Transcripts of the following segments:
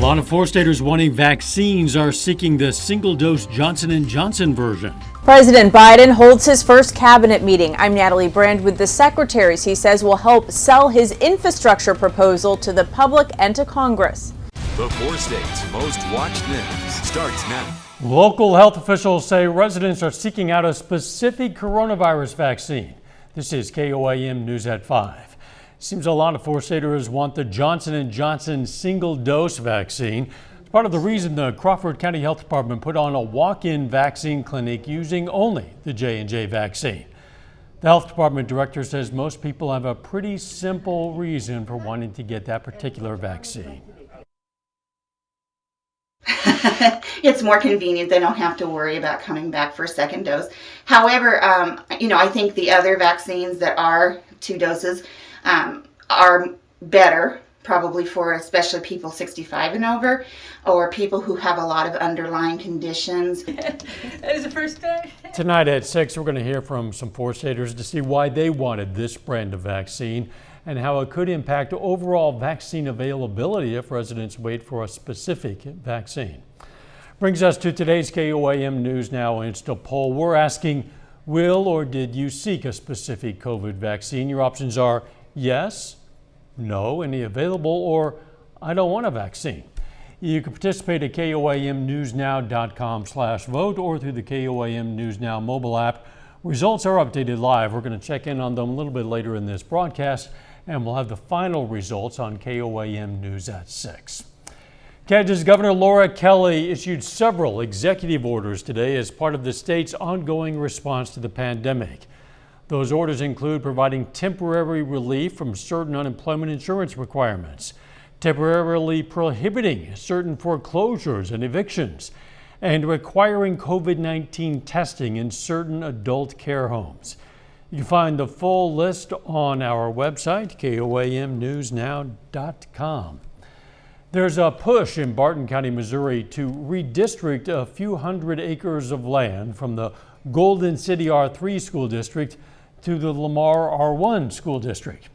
lot of 4-staters wanting vaccines are seeking the single-dose Johnson & Johnson version. President Biden holds his first cabinet meeting. I'm Natalie Brand with the secretaries he says will help sell his infrastructure proposal to the public and to Congress. The 4 states' most watched news starts now. Local health officials say residents are seeking out a specific coronavirus vaccine. This is KOAM News at 5. Seems a lot of 4-staters want the Johnson & Johnson single-dose vaccine. It's part of the reason the Crawford County Health Department put on a walk-in vaccine clinic using only the J&J vaccine. The health department director says most people have a pretty simple reason for wanting to get that particular vaccine. It's more convenient. They don't have to worry about coming back for a second dose. However, I think the other vaccines that are 2 doses are better, probably for especially people 65 and over, or people who have a lot of underlying conditions. That is the first day. Tonight at 6, we're going to hear from some 4-staters to see why they wanted this brand of vaccine and how it could impact overall vaccine availability if residents wait for a specific vaccine. Brings us to today's KOAM News Now Insta poll. We're asking, will or did you seek a specific COVID vaccine? Your options are yes, no, any available, or I don't want a vaccine. You can participate at KOAMnewsnow.com/vote or through the KOAM News Now mobile app. Results are updated live. We're going to check in on them a little bit later in this broadcast, and we'll have the final results on KOAM News at 6. Kansas Governor Laura Kelly issued several executive orders today as part of the state's ongoing response to the pandemic. Those orders include providing temporary relief from certain unemployment insurance requirements, temporarily prohibiting certain foreclosures and evictions, and requiring COVID-19 testing in certain adult care homes. You can find the full list on our website, KOAMnewsnow.com. There's a push in Barton County, Missouri to redistrict a few hundred acres of land from the Golden City R3 school district to the Lamar R1 school district.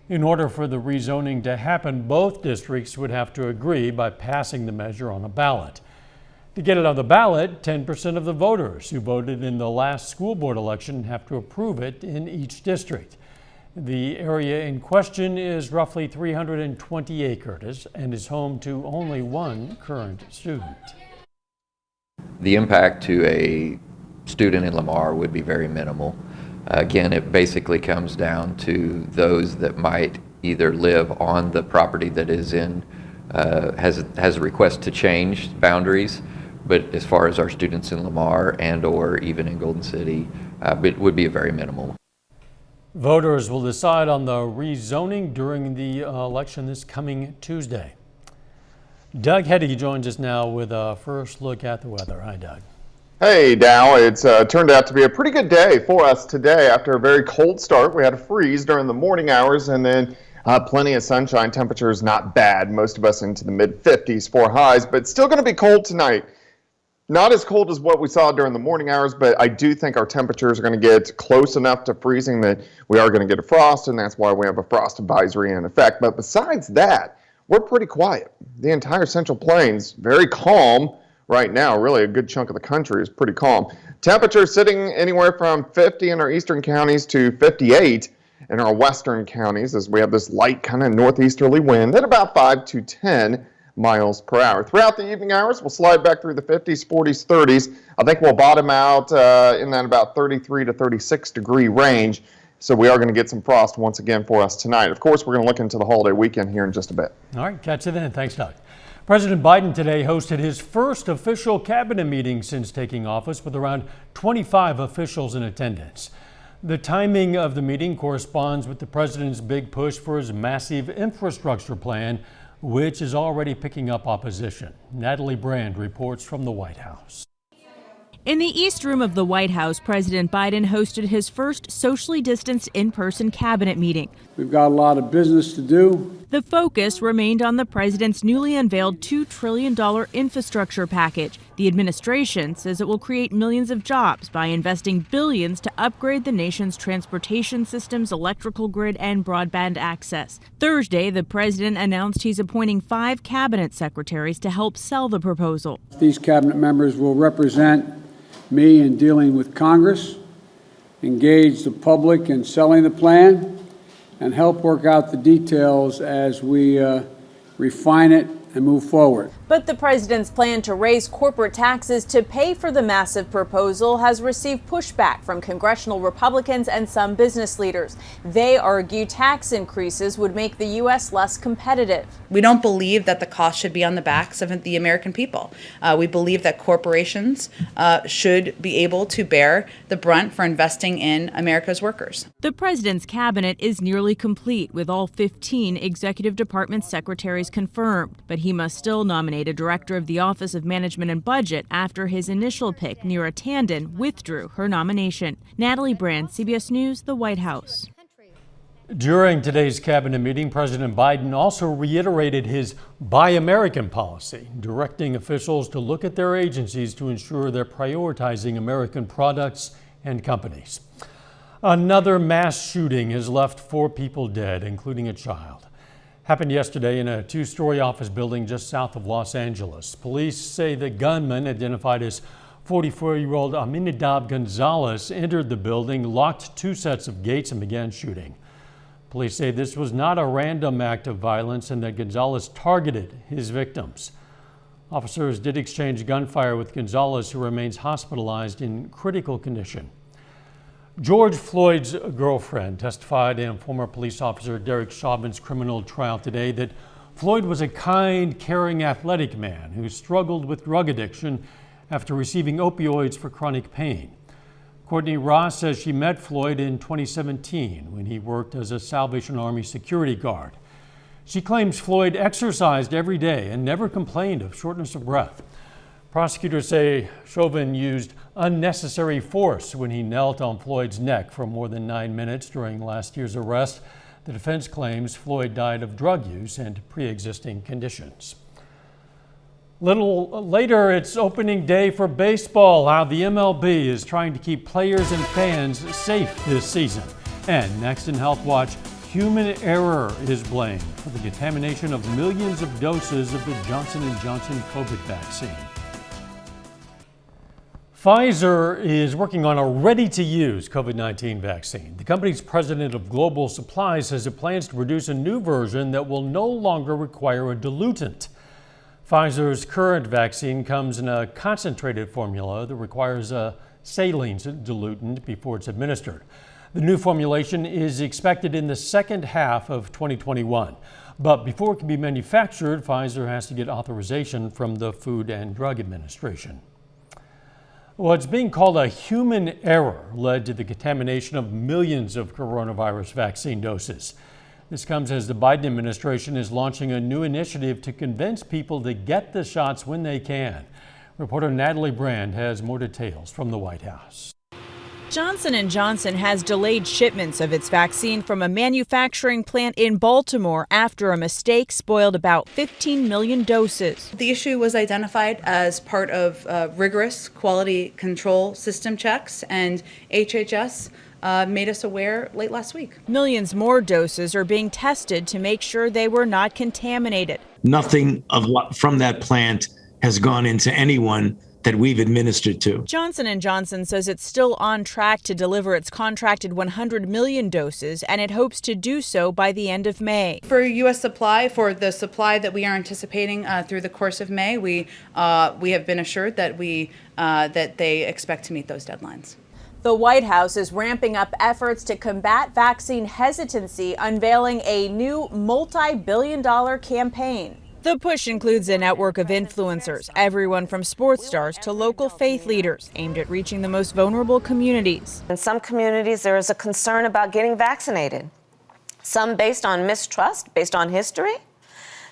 In order for the rezoning to happen, both districts would have to agree by passing the measure on a ballot. To get it on the ballot, 10% of the voters who voted in the last school board election have to approve it in each district. The area in question is roughly 320 acres and is home to only one current student. The impact to a student in Lamar would be very minimal. Again, it basically comes down to those that might either live on the property that is in, has a request to change boundaries, but as far as our students in Lamar and or even in Golden City, it would be a very minimal. Voters will decide on the rezoning during the election this coming Tuesday. Doug Heddy joins us now with a first look at the weather. Hi, Doug. Hey, Dow. It's turned out to be a pretty good day for us today. After a very cold start, we had a freeze during the morning hours and then plenty of sunshine. Temperatures not bad. Most of us into the mid-50s for highs, but still going to be cold tonight. Not as cold as what we saw during the morning hours, but I do think our temperatures are going to get close enough to freezing that we are going to get a frost, and that's why we have a frost advisory in effect. But besides that, we're pretty quiet. The entire Central Plains, very calm right now. Really, a good chunk of the country is pretty calm. Temperatures sitting anywhere from 50 in our eastern counties to 58 in our western counties as we have this light kind of northeasterly wind at about 5 to 10 miles per hour. Throughout the evening hours, we'll slide back through the 50s, 40s, 30s. I think we'll bottom out in that about 33 to 36 degree range. So we are going to get some frost once again for us tonight. Of course, we're going to look into the holiday weekend here in just a bit. All right, catch you then. Thanks, Doug. President Biden today hosted his first official cabinet meeting since taking office with around 25 officials in attendance. The timing of the meeting corresponds with the president's big push for his massive infrastructure plan, which is already picking up opposition. Natalie Brand reports from the White House. In the East Room of the White House, President Biden hosted his first socially distanced in-person cabinet meeting. We've got a lot of business to do. The focus remained on the president's newly unveiled $2 trillion infrastructure package, The administration says it will create millions of jobs by investing billions to upgrade the nation's transportation systems, electrical grid, and broadband access. Thursday, the president announced he's appointing 5 cabinet secretaries to help sell the proposal. These cabinet members will represent me in dealing with Congress, engage the public in selling the plan, and help work out the details as we refine it and move forward. But the president's plan to raise corporate taxes to pay for the massive proposal has received pushback from congressional Republicans and some business leaders. They argue tax increases would make the U.S. less competitive. We don't believe that the cost should be on the backs of the American people. We believe that corporations should be able to bear the brunt for investing in America's workers. The president's cabinet is nearly complete, with all 15 executive department secretaries confirmed, but he must still nominate a director of the Office of Management and Budget after his initial pick, Neera Tanden, withdrew her nomination. Natalie Brand, CBS News, the White House. During today's cabinet meeting, President Biden also reiterated his Buy American policy, directing officials to look at their agencies to ensure they're prioritizing American products and companies. Another mass shooting has left 4 people dead, including a child. Happened yesterday in a 2-story office building just south of Los Angeles. Police say the gunman, identified as 44-year-old Aminadab Gonzalez, entered the building, locked 2 sets of gates, and began shooting. Police say this was not a random act of violence and that Gonzalez targeted his victims. Officers did exchange gunfire with Gonzalez, who remains hospitalized in critical condition. George Floyd's girlfriend testified in former police officer Derek Chauvin's criminal trial today that Floyd was a kind, caring, athletic man who struggled with drug addiction after receiving opioids for chronic pain. Courtney Ross says she met Floyd in 2017 when he worked as a Salvation Army security guard. She claims Floyd exercised every day and never complained of shortness of breath. Prosecutors say Chauvin used unnecessary force when he knelt on Floyd's neck for more than 9 minutes during last year's arrest. The defense claims Floyd died of drug use and pre-existing conditions. Little later, it's opening day for baseball. How the MLB is trying to keep players and fans safe this season. And next in Health Watch, human error is blamed for the contamination of millions of doses of the Johnson & Johnson COVID vaccine. Pfizer is working on a ready-to-use COVID-19 vaccine. The company's president of global supply says it plans to produce a new version that will no longer require a diluent. Pfizer's current vaccine comes in a concentrated formula that requires a saline diluent before it's administered. The new formulation is expected in the second half of 2021. But before it can be manufactured, Pfizer has to get authorization from the Food and Drug Administration. What's being called a human error led to the contamination of millions of coronavirus vaccine doses. This comes as the Biden administration is launching a new initiative to convince people to get the shots when they can. Reporter Natalie Brand has more details from the White House. Johnson & Johnson has delayed shipments of its vaccine from a manufacturing plant in Baltimore after a mistake spoiled about 15 million doses. The issue was identified as part of rigorous quality control system checks, and HHS made us aware late last week. Millions more doses are being tested to make sure they were not contaminated. Nothing of what from that plant has gone into anyone that we've administered to. Johnson & Johnson says it's still on track to deliver its contracted 100 million doses, and it hopes to do so by the end of May. For U.S. supply, for the supply that we are anticipating through the course of May, we have been assured that that they expect to meet those deadlines. The White House is ramping up efforts to combat vaccine hesitancy, unveiling a new multi-billion-dollar campaign. The push includes a network of influencers, everyone from sports stars to local faith leaders, aimed at reaching the most vulnerable communities. In some communities, there is a concern about getting vaccinated. Some based on mistrust, based on history.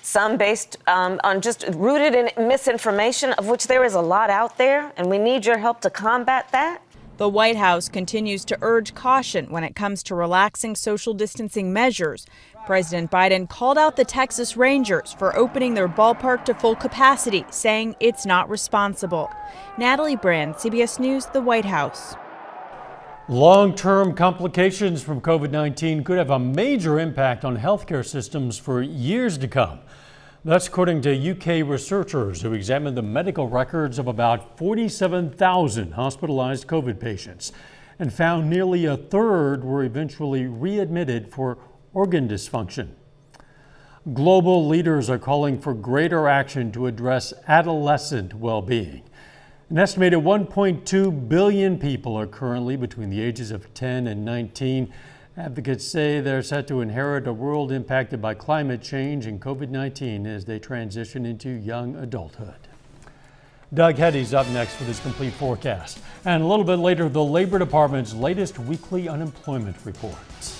Some based on just rooted in misinformation, of which there is a lot out there, and we need your help to combat that. The White House continues to urge caution when it comes to relaxing social distancing measures. President Biden called out the Texas Rangers for opening their ballpark to full capacity, saying it's not responsible. Natalie Brand, CBS News, the White House. Long-term complications from COVID-19 could have a major impact on healthcare systems for years to come. That's according to UK researchers who examined the medical records of about 47,000 hospitalized COVID patients and found nearly a third were eventually readmitted for organ dysfunction. Global leaders are calling for greater action to address adolescent well-being. An estimated 1.2 billion people are currently between the ages of 10 and 19. Advocates say they're set to inherit a world impacted by climate change and COVID-19 as they transition into young adulthood. Doug Heddy's up next with his complete forecast. And a little bit later, the Labor Department's latest weekly unemployment reports.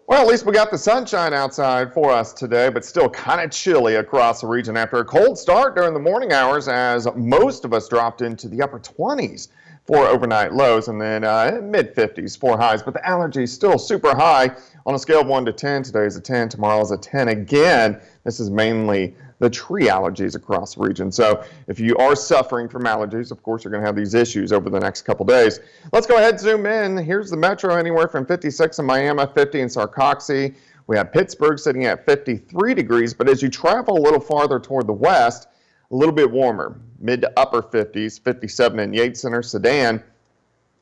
Well, at least we got the sunshine outside for us today, but still kind of chilly across the region after a cold start during the morning hours as most of us dropped into the upper 20s for overnight lows and then mid 50s for highs. But the allergy is still super high on a scale of 1 to 10. Today is a 10, tomorrow is a 10 again. This is mainly the tree allergies across the region. So if you are suffering from allergies, of course, you're going to have these issues over the next couple days. Let's go ahead and zoom in. Here's the metro, anywhere from 56 in Miami, 50 in Sarcoxy. We have Pittsburgh sitting at 53 degrees, but as you travel a little farther toward the west, a little bit warmer, mid to upper 50s, 57 in Yates Center. Sedan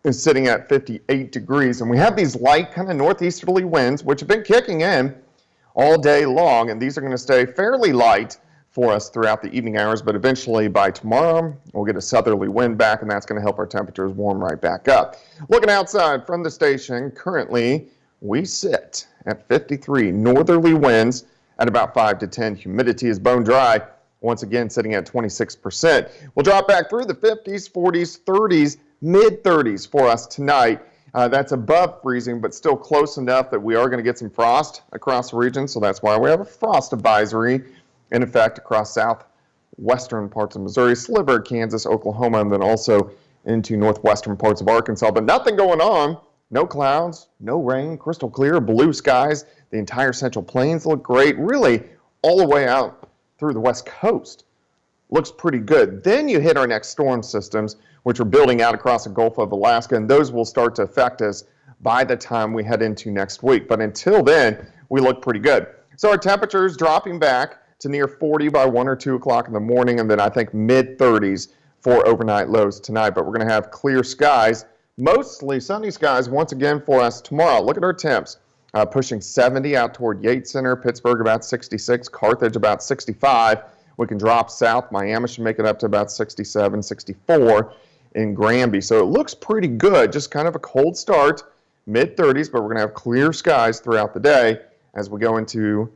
is sitting at 58 degrees. And we have these light kind of northeasterly winds, which have been kicking in all day long, and these are going to stay fairly light for us throughout the evening hours, but eventually by tomorrow, we'll get a southerly wind back, and that's going to help our temperatures warm right back up. Looking outside from the station, currently we sit at 53 northerly winds at about 5 to 10. Humidity is bone dry, once again sitting at 26%. We'll drop back through the 50s, 40s, 30s, mid 30s for us tonight. That's above freezing, but still close enough that we are going to get some frost across the region, so that's why we have a frost advisory in effect across southwestern parts of Missouri, sliver Kansas, Oklahoma, and then also into northwestern parts of Arkansas. But nothing going on. No clouds, no rain, crystal clear, blue skies. The entire Central Plains look great. Really, all the way out through the West Coast looks pretty good. Then you hit our next storm systems, which are building out across the Gulf of Alaska, and those will start to affect us by the time we head into next week. But until then, we look pretty good. So our temperatures dropping back to near 40 by 1 or 2 o'clock in the morning, and then I think mid 30s for overnight lows tonight. But we're going to have clear skies, mostly sunny skies once again for us tomorrow. Look at our temps, pushing 70 out toward Yates Center, Pittsburgh about 66, Carthage about 65. We can drop south. Miami should make it up to about 67, 64 in Granby. So it looks pretty good, just kind of a cold start, mid 30s, but we're going to have clear skies throughout the day as we go into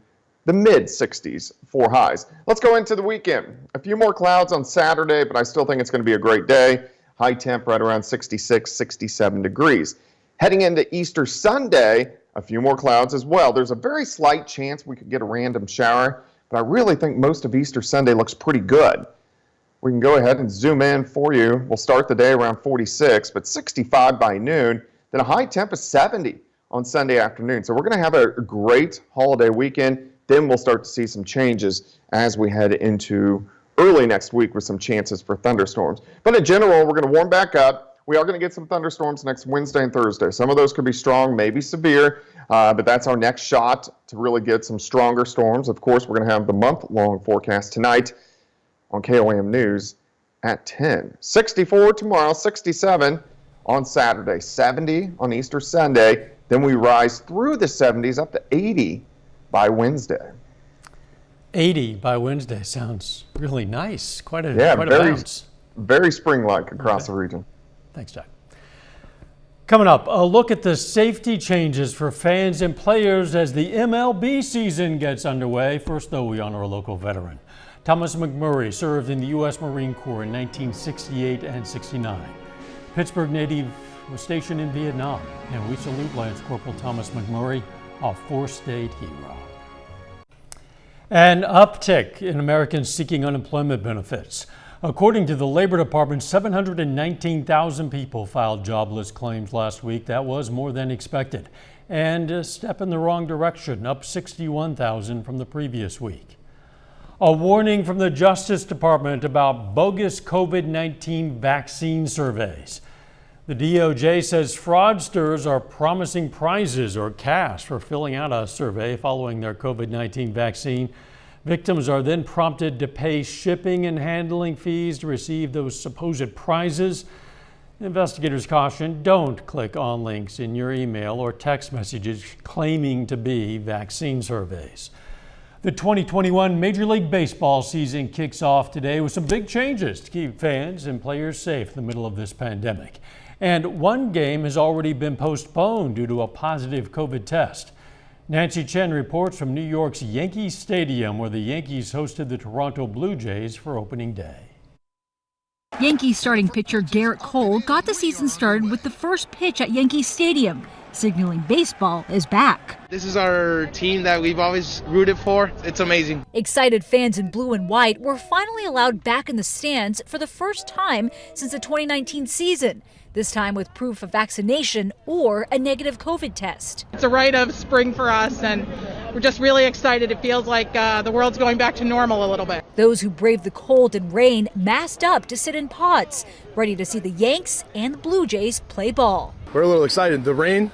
the mid 60s for highs. Let's go into the weekend. A few more clouds on Saturday, but I still think it's going to be a great day. High temp right around 66, 67 degrees. Heading into Easter Sunday, a few more clouds as well. There's a very slight chance we could get a random shower, but I really think most of Easter Sunday looks pretty good. We can go ahead and zoom in for you. We'll start the day around 46, but 65 by noon. Then a high temp of 70 on Sunday afternoon. So we're going to have a great holiday weekend. Then we'll start to see some changes as we head into early next week with some chances for thunderstorms. But in general, we're going to warm back up. We are going to get some thunderstorms next Wednesday and Thursday. Some of those could be strong, maybe severe, but that's our next shot to really get some stronger storms. Of course, we're going to have the month-long forecast tonight on KOAM News at 10. 64 tomorrow, 67 on Saturday, 70 on Easter Sunday. Then we rise through the 70s up to 80 by Wednesday. 80 by Wednesday sounds really nice. Quite a bounce. Very spring-like across the region. Thanks, Doug. Coming up, a look at the safety changes for fans and players as the MLB season gets underway. First, though, we honor a local veteran. Thomas McMurray served in the U.S. Marine Corps in 1968 and 69. Pittsburgh native was stationed in Vietnam, and we salute Lance Corporal Thomas McMurray, a four-state hero. An uptick in Americans seeking unemployment benefits. According to the Labor Department, 719,000 people filed jobless claims last week. That was more than expected, and a step in the wrong direction, up 61,000 from the previous week. A warning from the Justice Department about bogus COVID-19 vaccine surveys. The DOJ says fraudsters are promising prizes or cash for filling out a survey following their COVID-19 vaccine. Victims are then prompted to pay shipping and handling fees to receive those supposed prizes. Investigators caution, don't click on links in your email or text messages claiming to be vaccine surveys. The 2021 Major League Baseball season kicks off today with some big changes to keep fans and players safe in the middle of this pandemic. And one game has already been postponed due to a positive COVID test. Nancy Chen reports from New York's Yankee Stadium, where the Yankees hosted the Toronto Blue Jays for opening day. Yankees starting pitcher Garrett Cole got the season started with the first pitch at Yankee Stadium, signaling baseball is back. This is our team that we've always rooted for. It's amazing. Excited fans in blue and white were finally allowed back in the stands for the first time since the 2019 season. This time with proof of vaccination or a negative COVID test. It's a rite of spring for us, and we're just really excited. It feels like the world's going back to normal a little bit. Those who braved the cold and rain masked up to sit in pods, ready to see the Yanks and the Blue Jays play ball. We're a little excited. The rain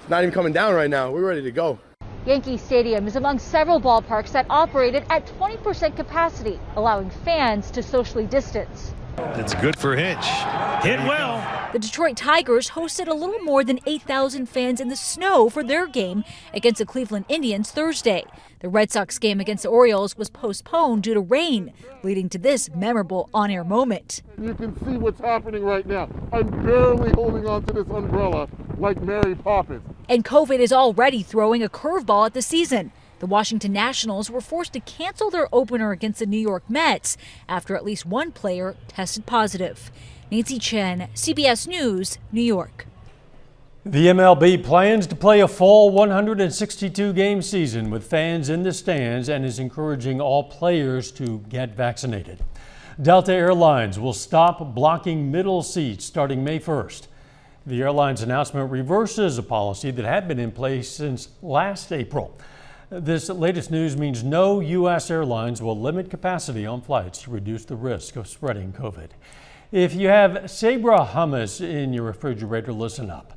is not even coming down right now. We're ready to go. Yankee Stadium is among several ballparks that operated at 20% capacity, allowing fans to socially distance. It's good for Hinch. Hit well. The Detroit Tigers hosted a little more than 8,000 fans in the snow for their game against the Cleveland Indians Thursday. The Red Sox game against the Orioles was postponed due to rain, leading to this memorable on-air moment. You can see what's happening right now. I'm barely holding on to this umbrella like Mary Poppins. And COVID is already throwing a curveball at the season. The Washington Nationals were forced to cancel their opener against the New York Mets after at least one player tested positive. Nancy Chen, CBS News, New York. The MLB plans to play a fall 162-game season with fans in the stands and is encouraging all players to get vaccinated. Delta Airlines will stop blocking middle seats starting May 1st. The airline's announcement reverses a policy that had been in place since last April. This latest news means no U.S. airlines will limit capacity on flights to reduce the risk of spreading COVID. If you have Sabra hummus in your refrigerator, listen up.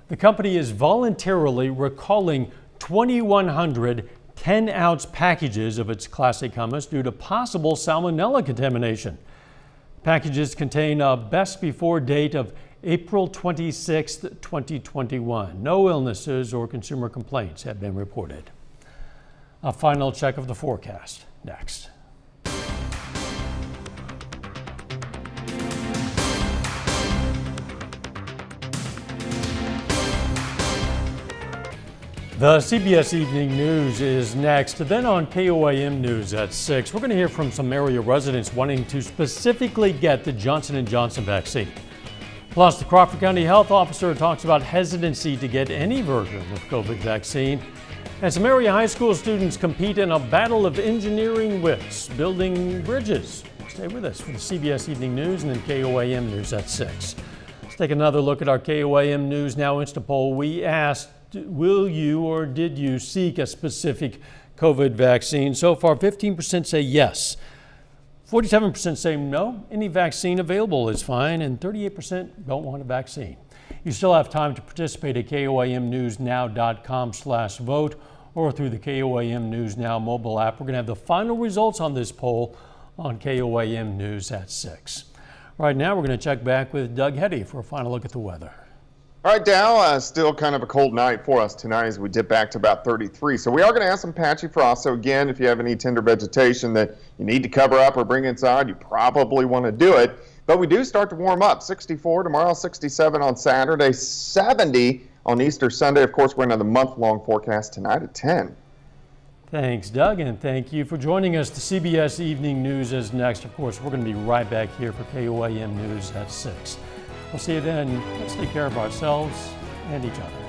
The company is voluntarily recalling 2,100 10-ounce packages of its classic hummus due to possible salmonella contamination. Packages contain a best before date of April 26, 2021. No illnesses or consumer complaints have been reported. A final check of the forecast next. The CBS Evening News is next. Then on KOAM News at 6, we're going to hear from some area residents wanting to specifically get the Johnson & Johnson vaccine. Plus, the Crawford County Health Officer talks about hesitancy to get any version of COVID vaccine. And some area high school students compete in a battle of engineering wits, building bridges. Stay with us for the CBS Evening News and then KOAM News at 6. Let's take another look at our KOAM News Now Insta poll. We asked, will you or did you seek a specific COVID vaccine? So far, 15% say yes. 47% say no, any vaccine available is fine, and 38% don't want a vaccine. You still have time to participate at KOAMNewsNow.com/vote or through the KOAM News Now mobile app. We're going to have the final results on this poll on KOAM News at 6. Right now, we're going to check back with Doug Hetty for a final look at the weather. All right, Dow, still kind of a cold night for us tonight as we dip back to about 33. So we are going to have some patchy frost. So again, if you have any tender vegetation that you need to cover up or bring inside, you probably want to do it. But we do start to warm up. 64 tomorrow, 67 on Saturday, 70 on Easter Sunday. Of course, we're in another month-long forecast tonight at 10. Thanks, Doug, and thank you for joining us. The CBS Evening News is next. Of course, we're going to be right back here for KOAM News at 6. We'll see you then. Let's take care of ourselves and each other.